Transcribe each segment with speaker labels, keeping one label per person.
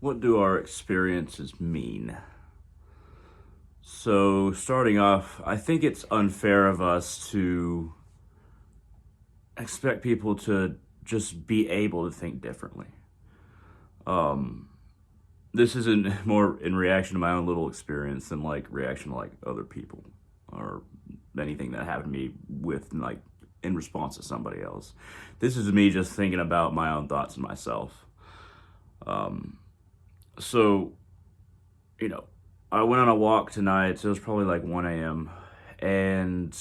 Speaker 1: What do our experiences mean? So, starting off, I think it's unfair of us to expect people to just be able to think differently. Um, this isn't more in reaction to my own little experience than like reaction to like other people or anything that happened to me with like in response to somebody else. This is me just thinking about my own thoughts and myself. Um, so you know, I went on a walk tonight. So it was probably like 1 a.m. and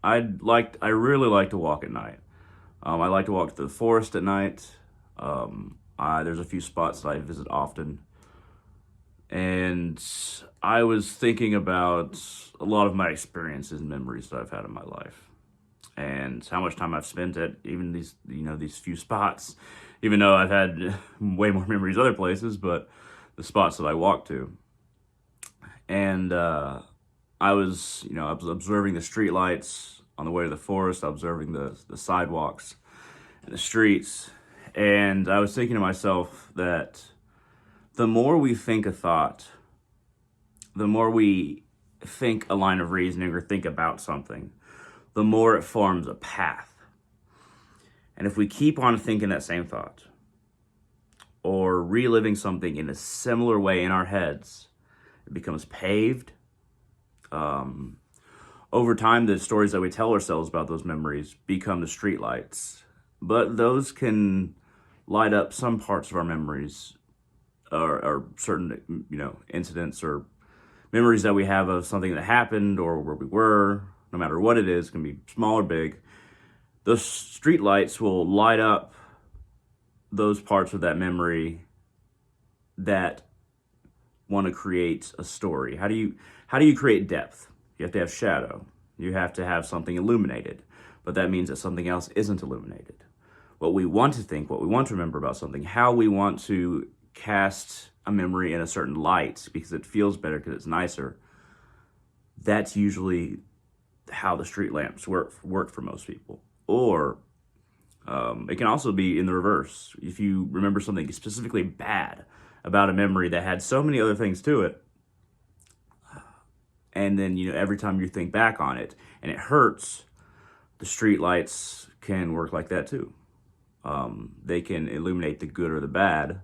Speaker 1: I really like to walk at night. I like to walk to the forest at night. There's a few spots that I visit often, and I was thinking about a lot of my experiences and memories that I've had in my life, and how much time I've spent at even these few spots. Even though I've had way more memories other places, but the spots that I walk to. And I was observing the street lights on the way to the forest, observing the sidewalks and the streets, and I was thinking to myself that the more we think a thought, the more we think a line of reasoning or think about something, the more it forms a path. And if we keep on thinking that same thought or reliving something in a similar way in our heads, it becomes paved. Um, Over time, the stories that we tell ourselves about those memories become the streetlights, but those can light up some parts of our memories or certain incidents or memories that we have of something that happened or where we were. No matter what it is, it can be small or big. Those streetlights will light up those parts of that memory that want to create a story. How do you create depth? You have to have shadow. You have to have something illuminated. But that means that something else isn't illuminated. What we want to think, what we want to remember about something, how we want to cast a memory in a certain light because it feels better, because it's nicer, that's usually how the street lamps work for most people. Or it can also be in the reverse. If you remember something specifically bad about a memory that had so many other things to it, and then every time you think back on it and it hurts, the street lights can work like that too. They can illuminate the good or the bad,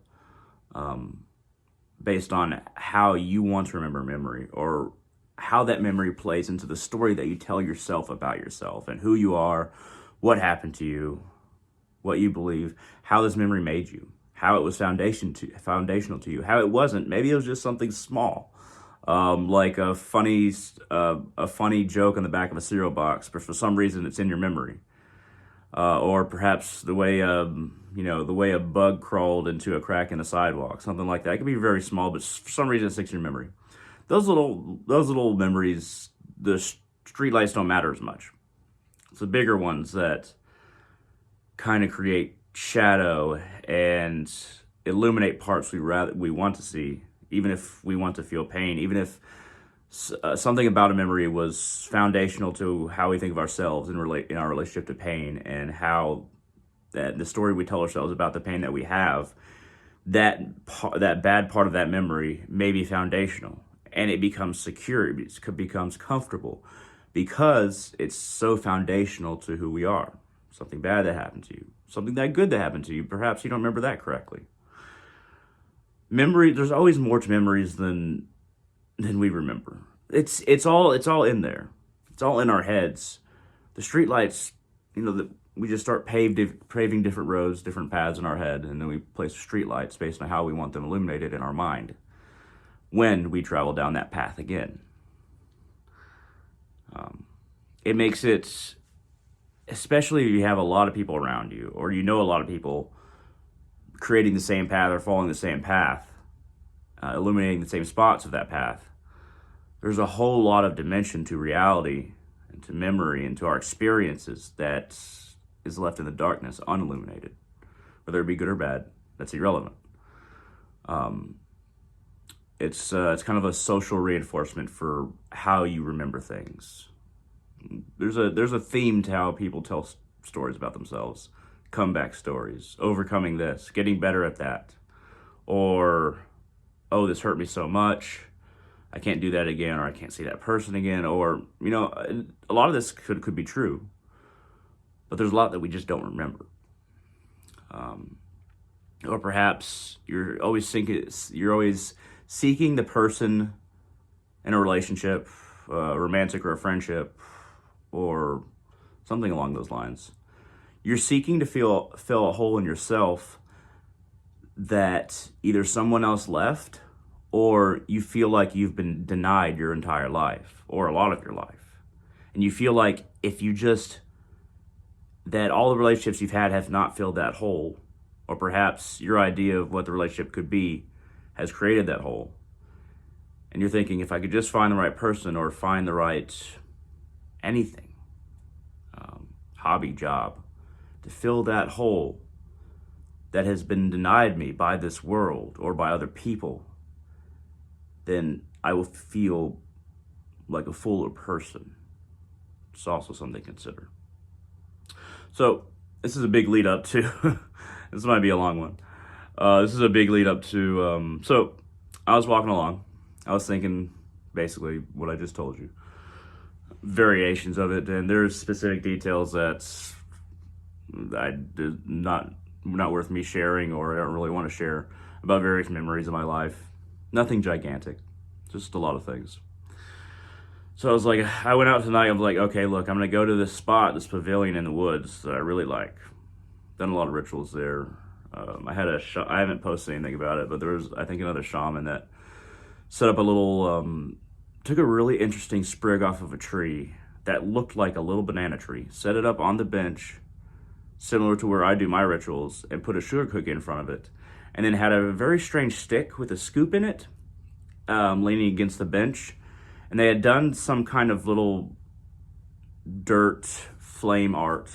Speaker 1: based on how you want to remember memory, or how that memory plays into the story that you tell yourself about yourself and who you are, what happened to you, what you believe, how this memory made you, how it was foundational to you, how it wasn't. Maybe it was just something small, like a funny joke on the back of a cereal box, but for some reason it's in your memory. Or perhaps the way a bug crawled into a crack in the sidewalk, something like that. It could be very small, but for some reason it sticks in your memory. Those little memories, the streetlights don't matter as much. It's the bigger ones that kind of create shadow and illuminate parts we want to see, even if we want to feel pain, even if something about a memory was foundational to how we think of ourselves and relate in our relationship to pain, and how that the story we tell ourselves about the pain that we have, that bad part of that memory may be foundational, and it becomes secure, it becomes comfortable because it's so foundational to who we are. Something bad that happened to you, something that good that happened to you, perhaps you don't remember that correctly. There's always more to memories than we remember. It's all in there. It's all in our heads. The streetlights, we just start paving different roads, different paths in our head, and then we place streetlights based on how we want them illuminated in our mind when we travel down that path again. It makes it, especially if you have a lot of people around you, or a lot of people creating the same path or following the same path, illuminating the same spots of that path. There's a whole lot of dimension to reality and to memory and to our experiences that is left in the darkness, unilluminated. Whether it be good or bad, that's irrelevant. It's kind of a social reinforcement for how you remember things. There's a theme to how people tell stories about themselves, comeback stories, overcoming this, getting better at that, or, oh, this hurt me so much, I can't do that again, or I can't see that person again, or, a lot of this could be true, but there's a lot that we just don't remember. Or perhaps you're always seeking the person in a relationship, romantic or a friendship, or something along those lines. You're seeking to fill a hole in yourself that either someone else left, or you feel like you've been denied your entire life, or a lot of your life. And you feel like that all the relationships you've had have not filled that hole, or perhaps your idea of what the relationship could be has created that hole. And you're thinking, if I could just find the right person, or find the right anything, hobby, job, to fill that hole that has been denied me by this world or by other people, then I will feel like a fuller person. It's also something to consider. So this is a big lead up to, this might be a long one. This is a big lead up to, so I was walking along. I was thinking basically what I just told you, variations of it, and there's specific details that not worth me sharing, or I don't really want to share, about various memories of my life. Nothing gigantic, just a lot of things. So I went out tonight. I was like, okay, look, I'm gonna go to this spot, this pavilion in the woods that I really like. Done a lot of rituals there. I haven't posted anything about it, but there was, I think, another shaman that set up a little, took a really interesting sprig off of a tree that looked like a little banana tree, set it up on the bench, similar to where I do my rituals, and put a sugar cookie in front of it, and then had a very strange stick with a scoop in it, leaning against the bench, and they had done some kind of little dirt flame art,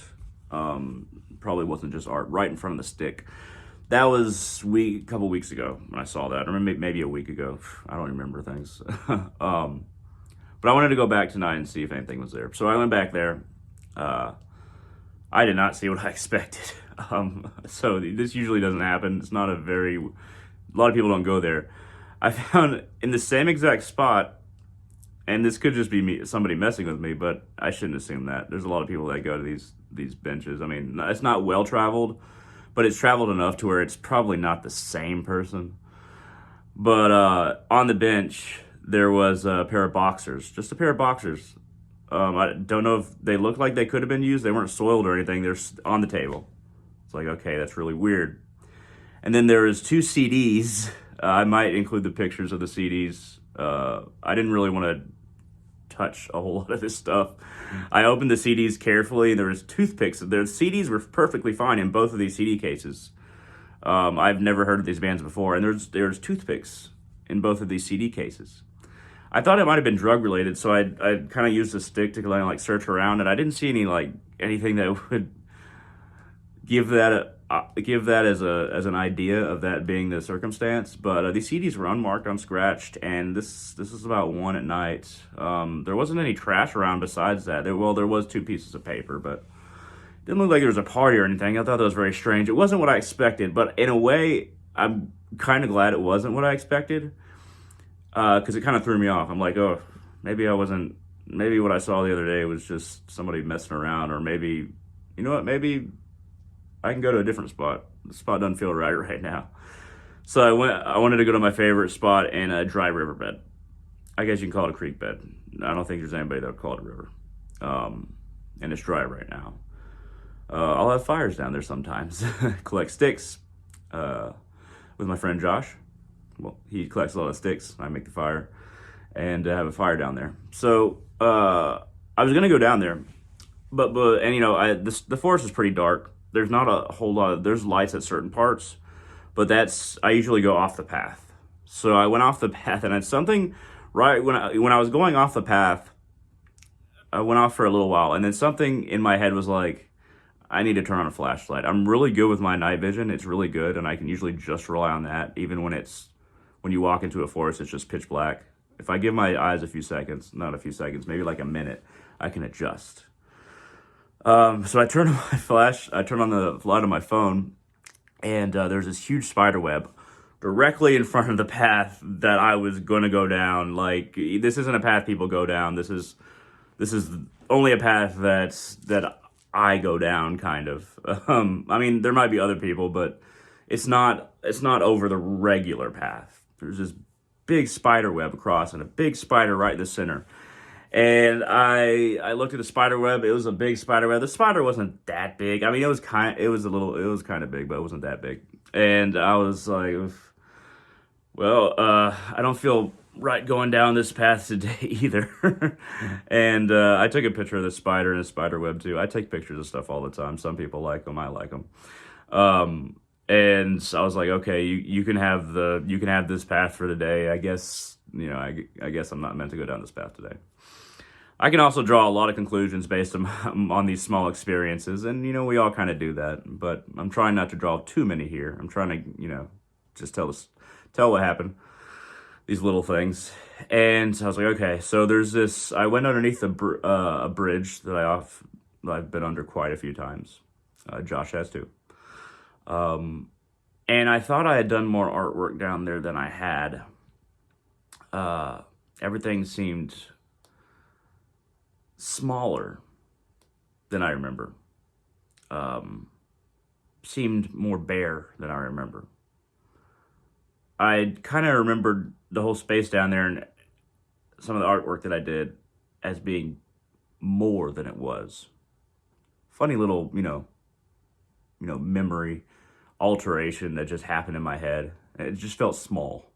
Speaker 1: probably wasn't just art, right in front of the stick. That was a couple weeks ago when I saw that, or maybe a week ago. I don't remember things. But I wanted to go back tonight and see if anything was there. So I went back there. I did not see what I expected. So this usually doesn't happen. It's not a lot of people don't go there. I found in the same exact spot, and this could just be somebody messing with me, but I shouldn't assume that. There's a lot of people that go to these benches. I mean, it's not well traveled, but it's traveled enough to where it's probably not the same person. But on the bench, there was a pair of boxers, just a pair of boxers. I don't know if they looked like they could have been used. They weren't soiled or anything. They're on the table. It's like, okay, that's really weird. And then there was 2 CDs. I might include the pictures of the CDs. I didn't really want to touch a whole lot of this stuff. I opened the CDs carefully. There was toothpicks. The CDs were perfectly fine in both of these CD cases. I've never heard of these bands before, and there's toothpicks in both of these CD cases. I thought it might have been drug related, so I kind of used a stick to kind of search around, and I didn't see anything that would give that as an idea of that being the circumstance. But these CDs were unmarked, unscratched, and this is about 1 at night. There wasn't any trash around besides that. There was 2 pieces of paper, but it didn't look like there was a party or anything. I thought that was very strange. It wasn't what I expected, but in a way, I'm kind of glad it wasn't what I expected, because it kind of threw me off. I'm like, oh, maybe what I saw the other day was just somebody messing around, or maybe, you know what, maybe I can go to a different spot. The spot doesn't feel right now. So I wanted to go to my favorite spot in a dry riverbed. I guess you can call it a creek bed. I don't think there's anybody that would call it a river. And it's dry right now. I'll have fires down there sometimes. Collect sticks with my friend Josh. Well, he collects a lot of sticks. I make the fire and have a fire down there. So I was gonna go down there, but the forest is pretty dark. There's not a whole lot there's lights at certain parts, but I usually go off the path. So I went off the path, and it's something right when I was going off the path, I went off for a little while, and then something in my head was like, I need to turn on a flashlight. I'm really good with my night vision. It's really good, and I can usually just rely on that, even when you walk into a forest, it's just pitch black. If I give my eyes maybe like a minute, I can adjust. So I turned on the light on my phone, and there's this huge spider web directly in front of the path that I was going to go down. Like, this isn't a path people go down. This is only a path that I go down, kind of. I mean, there might be other people, but it's not over the regular path. There's this big spider web across and a big spider right in the center. And I looked at the spider web. It was a big spider web. The spider wasn't that big. I mean, it was kind of big, but it wasn't that big. And I was like, well, I don't feel right going down this path today either. And I took a picture of the spider and the spider web too. I take pictures of stuff all the time. Some people like them. I like them. And I was like, okay, you can have this path for today. I guess, I guess I'm not meant to go down this path today. I can also draw a lot of conclusions based on these small experiences, and we all kind of do that. But I'm trying not to draw too many here. I'm trying to just tell what happened, these little things. And I was like, okay, so there's this. I went underneath a bridge that I've been under quite a few times. Josh has too. And I thought I had done more artwork down there than I had. Everything seemed smaller than I remember. Seemed more bare than I remember. I kind of remembered the whole space down there and some of the artwork that I did as being more than it was. Funny little, memory alteration that just happened in my head. It just felt small.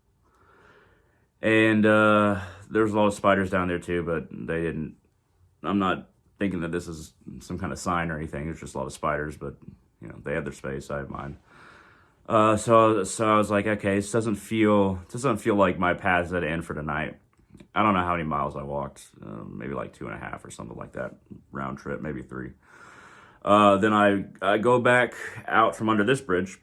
Speaker 1: And there's a lot of spiders down there too, but they didn't. I'm not thinking that this is some kind of sign or anything. It's just a lot of spiders, but they have their space. I have mine. So I was like, okay, this doesn't feel like my path's at end for tonight. I don't know how many miles I walked, maybe like 2.5 or something like that, round trip, maybe 3. Then I go back out from under this bridge,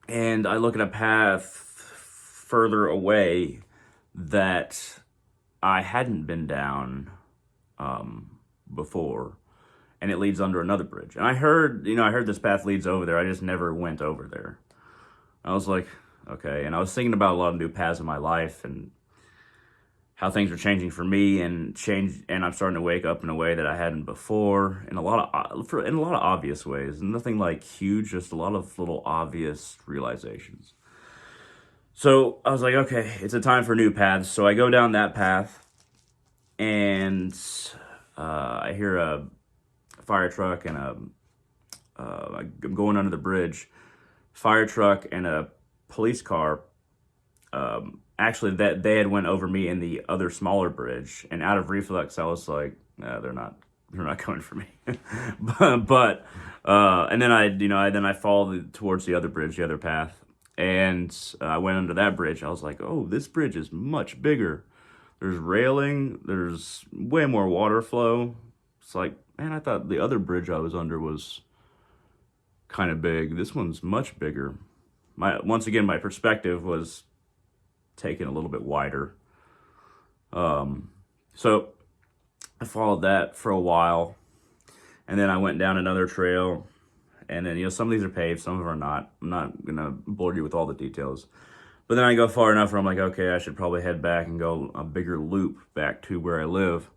Speaker 1: and I look at a path further away that I hadn't been down before, and it leads under another bridge. And I heard this path leads over there. I just never went over there. I was like, okay. And I was thinking about a lot of new paths in my life and how things are changing for me, and I'm starting to wake up in a way that I hadn't before, in a lot of obvious ways. Nothing like huge, just a lot of little obvious realizations. So I was like, okay, it's a time for new paths. So I go down that path, and I hear a fire truck and I'm going under the bridge. Fire truck and a police car. Actually, that they had went over me in the other smaller bridge, and out of reflex, I was like, nah, they're not coming for me. but and then I followed towards the other bridge, the other path, and I went under that bridge. I was like, oh, this bridge is much bigger. There's railing. There's way more water flow. It's like, man, I thought the other bridge I was under was kind of big. This one's much bigger. Once again, my perspective was taken a little bit wider. So I followed that for a while, and then I went down another trail, and then some of these are paved, some of them are not. I'm not gonna bore you with all the details, but then I go far enough where I'm like, okay, I should probably head back and go a bigger loop back to where I live.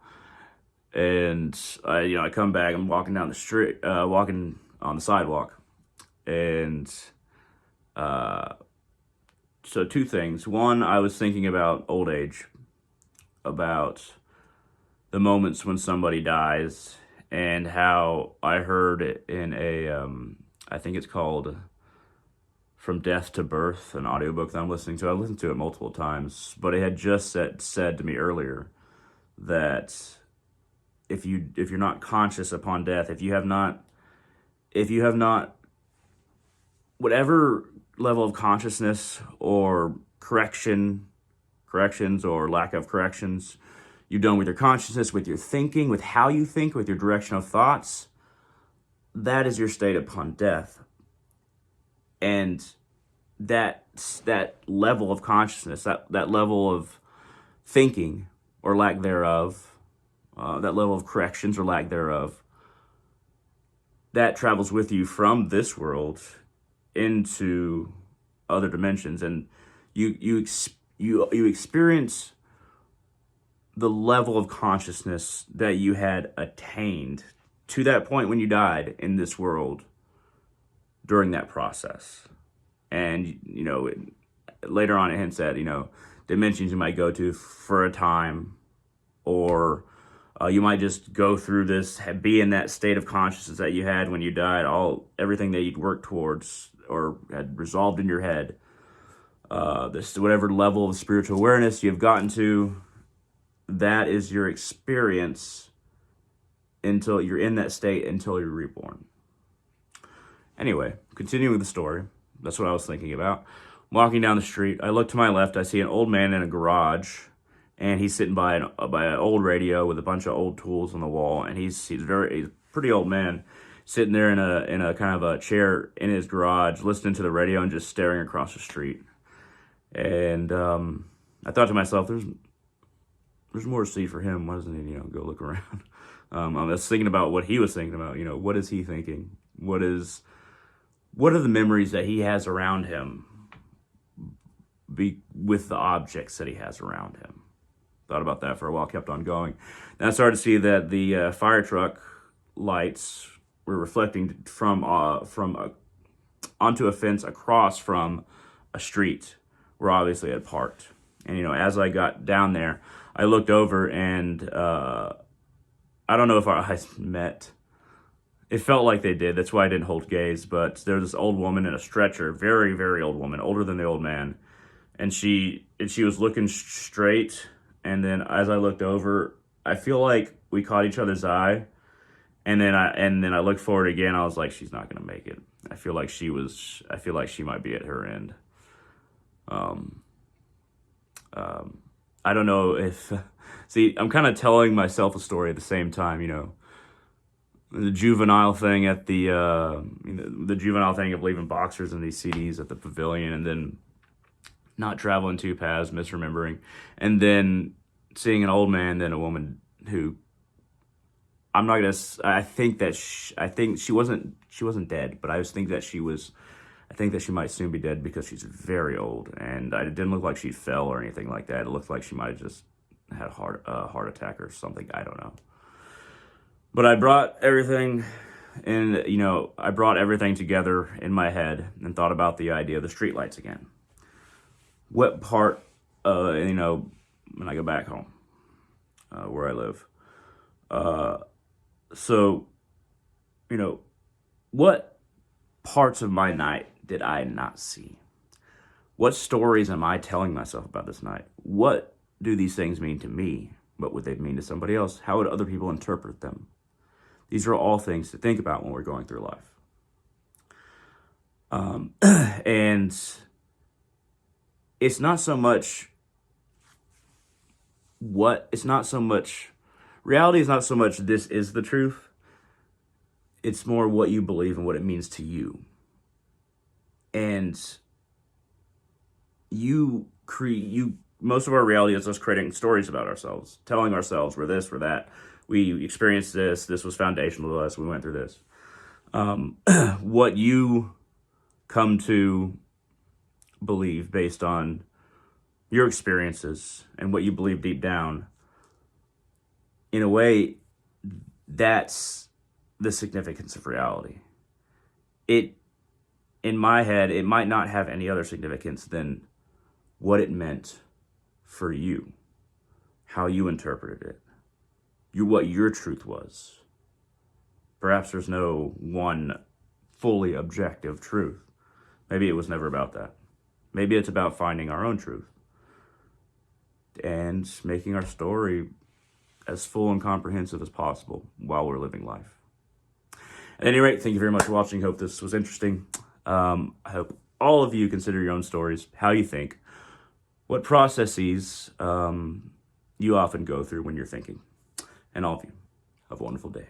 Speaker 1: And I come back. I'm walking down the street, walking on the sidewalk, and so 2 things. One, I was thinking about old age, about the moments when somebody dies, and how I heard it in I think it's called From Death to Birth, an audiobook that I'm listening to. I've listened to it multiple times, but it had just said to me earlier that if you're not conscious upon death, if you have not whatever level of consciousness or corrections or lack of corrections you've done with your consciousness, with your thinking, with how you think, with your direction of thoughts, that is your state upon death. And that level of consciousness, that level of thinking or lack thereof, that level of corrections or lack thereof, that travels with you from this world into other dimensions, and you experience the level of consciousness that you had attained to that point when you died in this world during that process. And, later on it hints at, dimensions you might go to for a time, or you might just go through this, be in that state of consciousness that you had when you died, everything that you'd worked towards or had resolved in your head. This whatever level of spiritual awareness you've gotten to, that is your experience until you're in that state, until you're reborn. Anyway, continuing with the story, that's what I was thinking about. Walking down the street, I look to my left, I see an old man in a garage, and he's sitting by an old radio with a bunch of old tools on the wall, and he's a pretty old man, sitting there in a kind of a chair in his garage, listening to the radio and just staring across the street. And I thought to myself, there's more to see for him. Why doesn't he, go look around? I was thinking about what he was thinking about. What is he thinking? What are the memories that he has around him with the objects that he has around him? Thought about that for a while, kept on going. Then I started to see that the fire truck lights were reflecting from onto a fence across from a street where obviously I had parked. And, as I got down there, I looked over, and I don't know if our eyes met. It felt like they did. That's why I didn't hold gaze. But there was this old woman in a stretcher, very, very old woman, older than the old man. And she was looking straight. And then as I looked over, I feel like we caught each other's eye. And then I looked forward again. I was like, she's not going to make it. I feel like she might be at her end. I don't know if... See, I'm kind of telling myself a story at the same time, The juvenile thing at the juvenile thing of leaving boxers and these CDs at the pavilion, and then not traveling two paths, misremembering, and then seeing an old man, then a woman who I think she wasn't dead, but I just think that I think that she might soon be dead because she's very old, and it didn't look like she fell or anything like that. It looked like she might have just had a heart attack or something. I don't know. But I brought everything, and I brought everything together in my head and thought about the idea of the streetlights again. What part, when I go back home, where I live. So, what parts of my night did I not see? What stories am I telling myself about this night? What do these things mean to me? What would they mean to somebody else? How would other people interpret them? These are all things to think about when we're going through life. And it's not so much reality is not so much this is the truth. It's more what you believe and what it means to you. And most of our reality is us creating stories about ourselves, telling ourselves we're this, we're that. We experienced this was foundational to us, we went through this. What you come to believe based on your experiences and what you believe deep down, in a way, that's the significance of reality. In my head, it might not have any other significance than what it meant for you, how you interpreted it, what your truth was. Perhaps there's no one fully objective truth. Maybe it was never about that. Maybe it's about finding our own truth and making our story as full and comprehensive as possible while we're living life. At any rate, thank you very much for watching. Hope this was interesting. I hope all of you consider your own stories, how you think, what processes you often go through when you're thinking. And all of you, have a wonderful day.